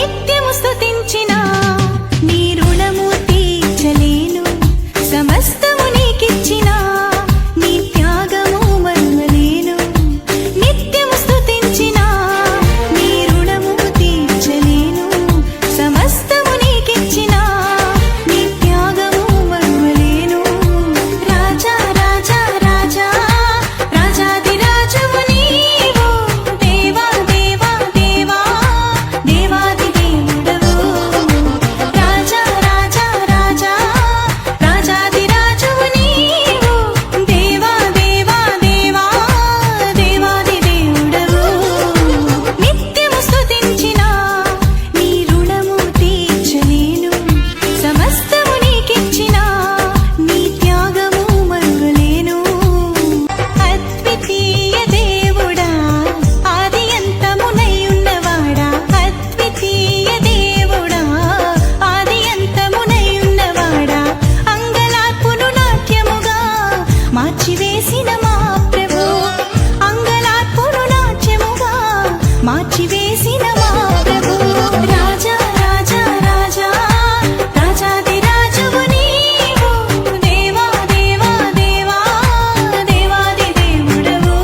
నిత్యము స్తుతించిన నీ రుణము తీర్చలేను సమస్తము నీకిచ్చిన నీ త్యాగము మరువలేను నిత్యము స్తుతించిన నీ రుణము తీర్చలేను సమస్తము నీకిచ్చిన నీ త్యాగము మరువలేను రాజా రాజా రాజా రాజాది రాజువు నీవు దేవా దేవా దేవా దేవాది దేవుడవు రాజా రాజా రాజా రాజాది రాజువు నీవు దేవా దేవా దేవా దేవాది దేవుడవు నిత్యము స్తుతించిన నీ రుణము తీర్చలేను సమస్తము నీకిచ్చిన నీ త్యాగము మరువలేను అద్వితీయ దేవుడా ఆది అంతమునై ఉన్నవాడా అద్వితీయ దేవుడా ఆది అంతమునై ఉన్నవాడా అంగలార్పును నాట్యముగా మార్చివేసిన మా ప్రభు అంగలార్పును నాట్యముగా మార్చివేసిన మా ప్రభు రాజా రాజా రాజా రాజాది రాజువు నీవు దేవా దేవా దేవా దేవాది దేవుడవు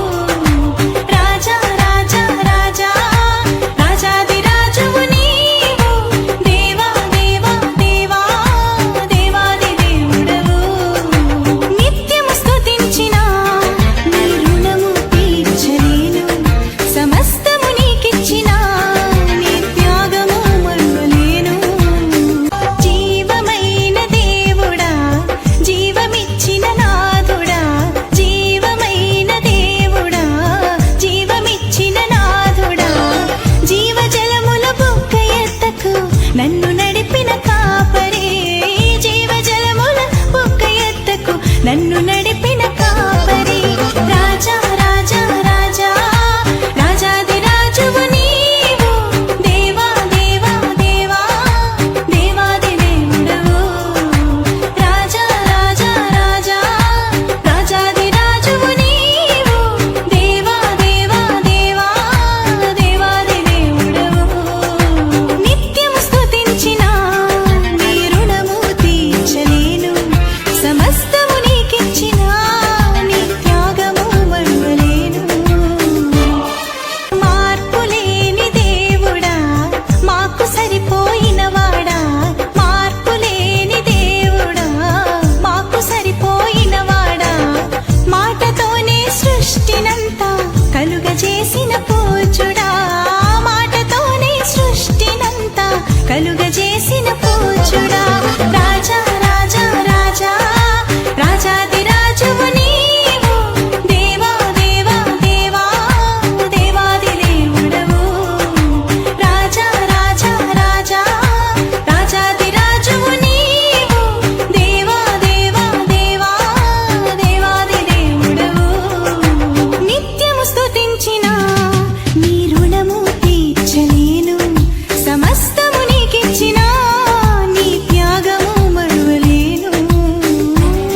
రాజా రాజా రాజా రాజాది రాజువు నీవు దేవా దేవా దేవా దేవాది దేవుడవు నిత్యము స్తుతించిన నీ రుణము తీర్చలేను సమస్తము నీకిచ్చిన నీ త్యాగము మరువలేను జీవమైన దేవుడా జీవమిచ్చిన నాథుడా జీవమైన దేవుడా జీవమిచ్చిన నాథుడా జీవజలముల బుగ్గ ఎత్తకు నన్ను నడిపిన కాపరే జీవజలముల బుగ్గ ఎత్తకు నన్ను నడిపిన కాపరే రాజా రాజా రాజా రాజాది రాజువు నీవు దేవా దేవా దేవా దేవాది దేవుడవు రాజా రాజా రాజా రాజాది రాజువు నీవు దేవా దేవా దేవా దేవాది దేవుడవు నిత్యము స్తుతించిన నీ రుణము తీర్చలేను సమస్తము నీకిచ్చిన నీ త్యాగము మరువలేను మార్పులేని దేవుడా మాకు సరిపోయినవాడా మార్పులేని దేవుడా మాకు సరిపోయినవాడా మాటతోనే సృష్టినంతా కలుగజేసిన పూజుడా మాటతోనే సృష్టినంతా కలుగజేసిన